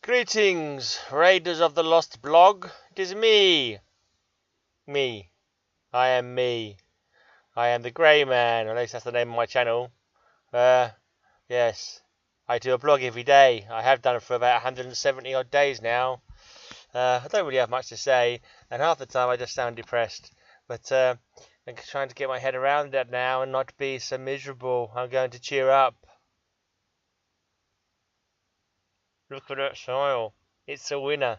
Greetings, Raiders of the Lost Blog. It is me. Me. I am me. I am the Grey Man, at least that's the name of my channel. Yes. I do a blog every day. I have done it for about 170 odd days now. I don't really have much to say, and half the time I just sound depressed. But I'm trying to get my head around that now and not be so miserable. I'm going to cheer up. Look at that smile. It's a winner.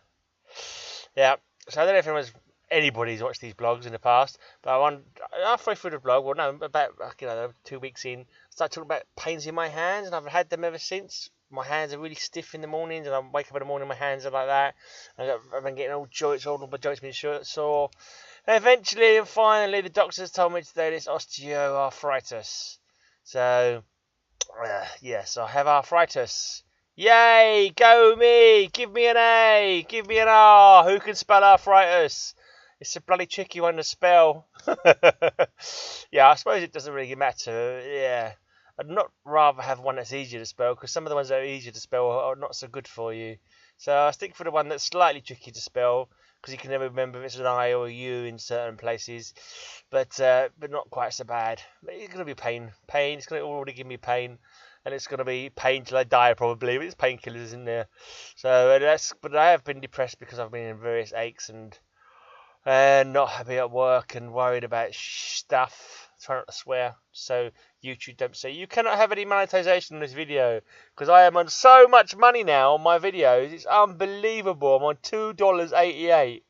Yeah. So I don't know if anybody's watched these blogs in the past, but halfway through the blog, well, no, about 2 weeks in, I started talking about pains in my hands, and I've had them ever since. My hands are really stiff in the mornings, and I wake up in the morning, my hands are like that. I've been getting all my joints being sore. And eventually and finally, the doctors told me today it's osteoarthritis. So, yes, I have arthritis. Yay! Go me! Give me an A! Give me an R! Who can spell arthritis? It's a bloody tricky one to spell. Yeah, I suppose it doesn't really matter. Yeah. I'd not rather have one that's easier to spell, because some of the ones that are easier to spell are not so good for you. So I stick for the one that's slightly tricky to spell, because you can never remember if it's an I or a U in certain places. But not quite so bad. It's going to be pain. It's going to already give me pain. And it's going to be pain till I die, probably. But it's painkillers in there. So but I have been depressed because I've been in various aches and not happy at work and worried about stuff. Try not to swear, so YouTube don't say you cannot have any monetization on this video, because I am on so much money now on my videos. It's unbelievable. I'm on $2.88.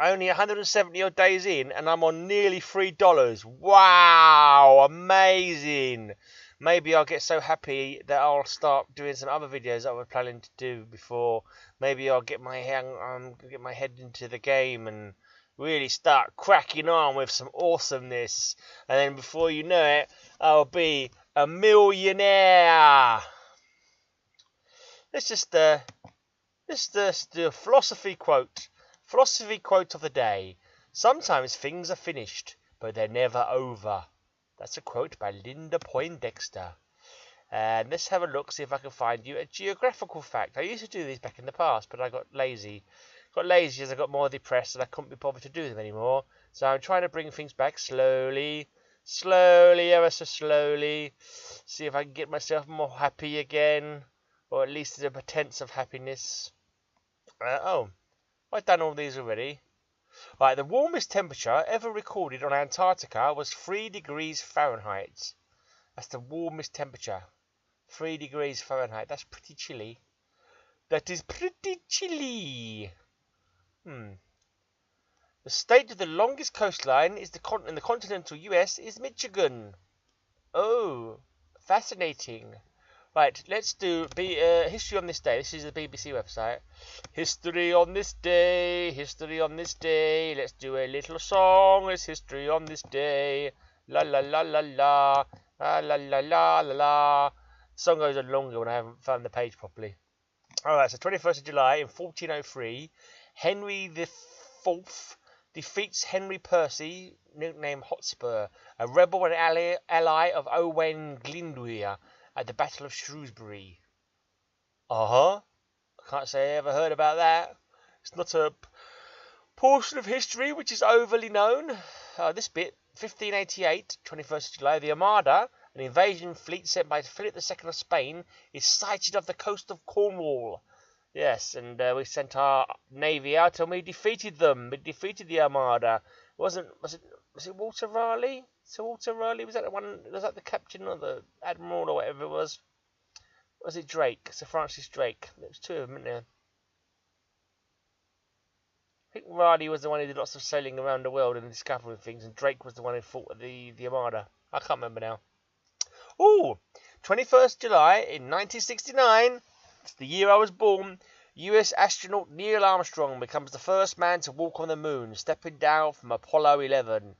Only 170 odd days in, and I'm on nearly $3. Wow, amazing. Maybe I'll get so happy that I'll start doing some other videos that I was planning to do before. Maybe I'll get my head into the game and really start cracking on with some awesomeness. And then before you know it, I'll be a millionaire. Let's just do a philosophy quote. Philosophy quote of the day. Sometimes things are finished, but they're never over. That's a quote by Linda Poindexter. And let's have a look, see if I can find you a geographical fact. I used to do these back in the past, but I got lazy. As I got more depressed and I couldn't be bothered to do them anymore. So I'm trying to bring things back slowly, ever so slowly. See if I can get myself more happy again, or at least a pretense of happiness. I've done all these already. Right, the warmest temperature ever recorded on Antarctica was 3 degrees Fahrenheit. That's the warmest temperature. 3 degrees Fahrenheit. That's pretty chilly. That is pretty chilly. The state of the longest coastline in the continental US is Michigan. Oh, fascinating. Right, let's do history on this day. This is the BBC website. History on this day. History on this day. Let's do a little song. It's history on this day. La la la la la. La la la la la la. The song goes on longer when I haven't found the page properly. Alright, so 21st of July in 1403, Henry IV defeats Henry Percy, nicknamed Hotspur, a rebel and ally of Owain Glyndwr, at the Battle of Shrewsbury. I can't say I ever heard about that. It's not a portion of history which is overly known. This bit, 1588, 21st of July, the Armada, an invasion fleet sent by Philip II of Spain, is sighted off the coast of Cornwall. Yes, and we sent our navy out and we defeated them. We defeated the Armada. Was it Walter Raleigh? So Walter Raleigh, was that the one? Was that the captain or the admiral or whatever it was? Was it Drake? Sir Francis Drake. There was two of them, weren't there? I think Raleigh was the one who did lots of sailing around the world and discovering things, and Drake was the one who fought with the Armada. I can't remember now. Ooh, 21st July in 1969. It's the year I was born. US astronaut Neil Armstrong becomes the first man to walk on the moon, stepping down from Apollo 11.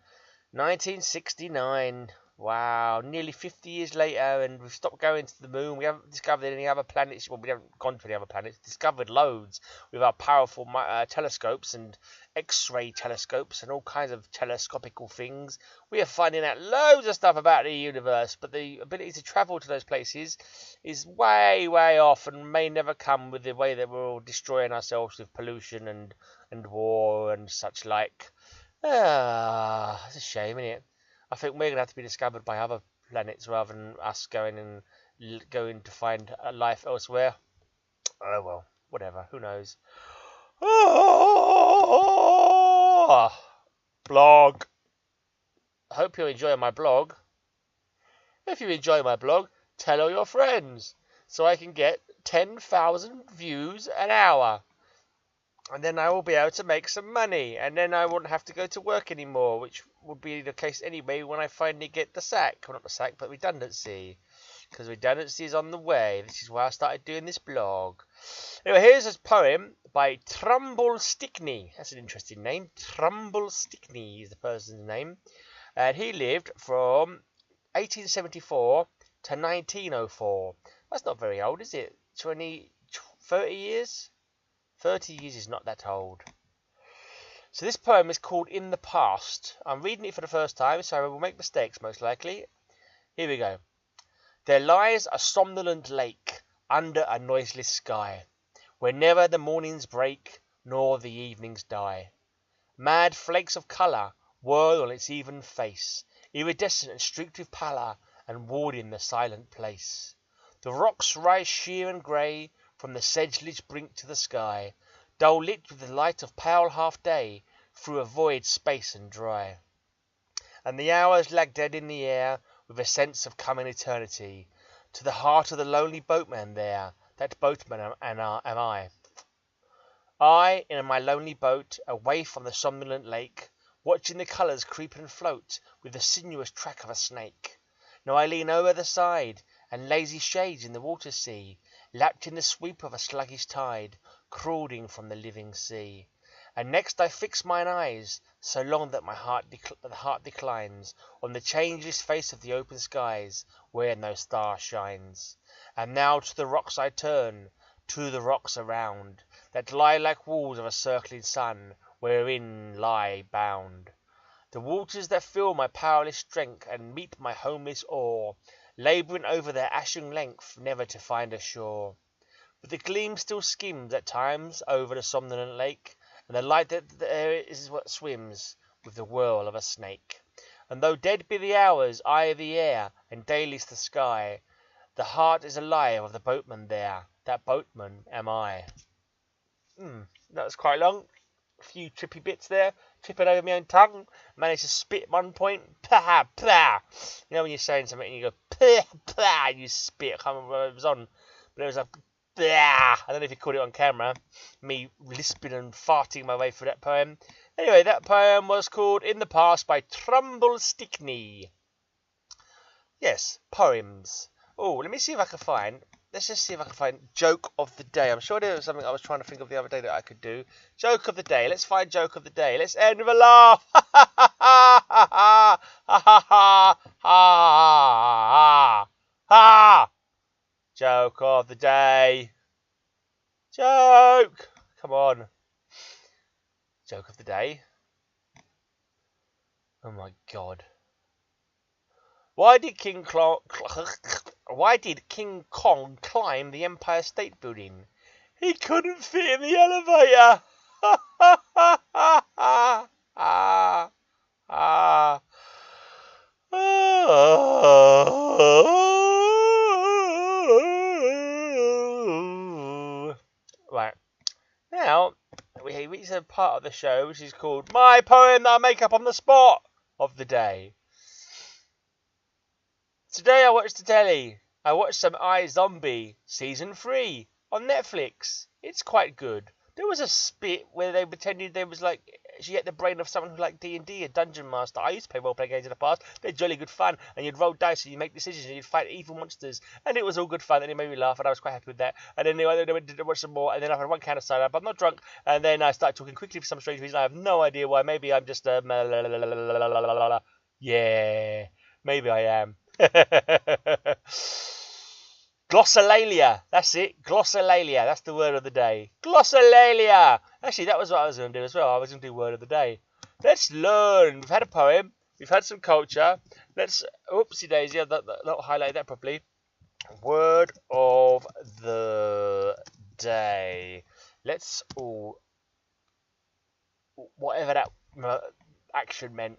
1969. Wow, nearly 50 years later, and we've stopped going to the moon. We haven't discovered any other planets. Well, we haven't gone to any other planets. Discovered loads with our powerful telescopes and X-ray telescopes and all kinds of telescopical things. We are finding out loads of stuff about the universe, but the ability to travel to those places is way, way off and may never come with the way that we're all destroying ourselves with pollution and war and such like. Ah, it's a shame, isn't it? I think we're going to have to be discovered by other planets rather than us going and going to find life elsewhere. Oh well, whatever. Who knows? Oh, blog. I hope you're enjoying my blog. If you enjoy my blog, tell all your friends so I can get 10,000 views an hour. And then I will be able to make some money, and then I won't have to go to work anymore, which would be the case anyway when I finally get the sack. Well, not the sack, but redundancy. Because redundancy is on the way. This is why I started doing this blog. Anyway, here's a poem by Trumbull Stickney. That's an interesting name. Trumbull Stickney is the person's name. And he lived from 1874 to 1904. That's not very old, is it? 30 years? 30 years is not that old. So this poem is called In the Past. I'm reading it for the first time, so I will make mistakes most likely. Here we go. There lies a somnolent lake under a noiseless sky, where never the mornings break, nor the evenings die. Mad flakes of colour whirl on its even face, iridescent and streaked with pallor, and warding the silent place. The rocks rise sheer and grey from the sedge-lit brink to the sky, dull lit with the light of pale half-day, through a void space and dry. And the hours lag dead in the air, with a sense of coming eternity, to the heart of the lonely boatman there, that boatman am I. I, in my lonely boat, away from the somnolent lake, watching the colours creep and float, with the sinuous track of a snake. Now I lean over the side, and lazy shades in the water see, lapped in the sweep of a sluggish tide, crawling from the living sea. And next I fix mine eyes, so long that my heart declines, on the changeless face of the open skies, where no star shines. And now to the rocks I turn, to the rocks around, that lie like walls of a circling sun, wherein lie bound the waters that fill my powerless strength, and meet my homeless oar, labouring over their ashen length, never to find a shore. But the gleam still skims at times over the somnolent lake, and the light that there is what swims with the whirl of a snake. And though dead be the hours, I the air, and dayliess the sky, the heart is alive of the boatman there, that boatman am I. That was quite long. A few trippy bits there, tripping over my own tongue. Managed to spit at one point. Pah, pah. You know when you're saying something and you go pah, pah, and you spit. I can't remember what it was on, but it was a pah. I don't know if you caught it on camera. Me lisping and farting my way through that poem. Anyway, that poem was called In the Past by Trumbull Stickney. Yes, poems. Oh, let me see if I can find. Let's just see if I can find joke of the day. I'm sure there was something I was trying to think of the other day that I could do. Joke of the day. Let's find joke of the day. Let's end with a laugh. Ha ha ha ha ha ha ha ha. Joke of the day. Joke. Come on. Joke of the day. Oh my God. Why did King Kong climb the Empire State Building? He couldn't fit in the elevator. Right. Now, we reach a part of the show which is called My Poem That I Make Up on the Spot of the Day. Today I watched the telly. I watched some iZombie Season 3 on Netflix. It's quite good. There was a bit where they pretended there was like she had the brain of someone who liked D&D, a dungeon master. I used to play role-playing games in the past. They're jolly good fun, and you'd roll dice and you'd make decisions and you'd fight evil monsters, and it was all good fun, and it made me laugh, and I was quite happy with that. And then they went to watch some more, and then I had one can of cider, but I'm not drunk, and then I started talking quickly for some strange reason. I have no idea why. Maybe I'm just yeah. Maybe I am. Glossolalia. That's it. Glossolalia. That's the word of the day. Glossolalia. Actually, that was what I was going to do as well. I was going to do word of the day. Let's learn. We've had a poem. We've had some culture. Let's... Oopsie daisy. I've not highlighted that properly. Word of the day. Let's all... Whatever that action meant.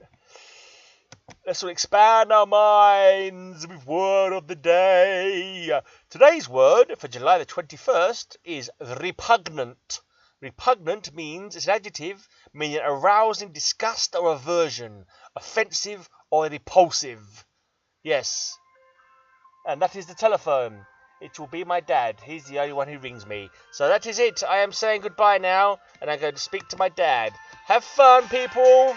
Let's all expand our minds with word of the day. Today's word for July the 21st is repugnant. Repugnant means it's an adjective meaning arousing disgust or aversion, offensive or repulsive. Yes. And that is the telephone. It will be my dad. He's the only one who rings me. So that is it. I am saying goodbye now, and I'm going to speak to my dad. Have fun, people.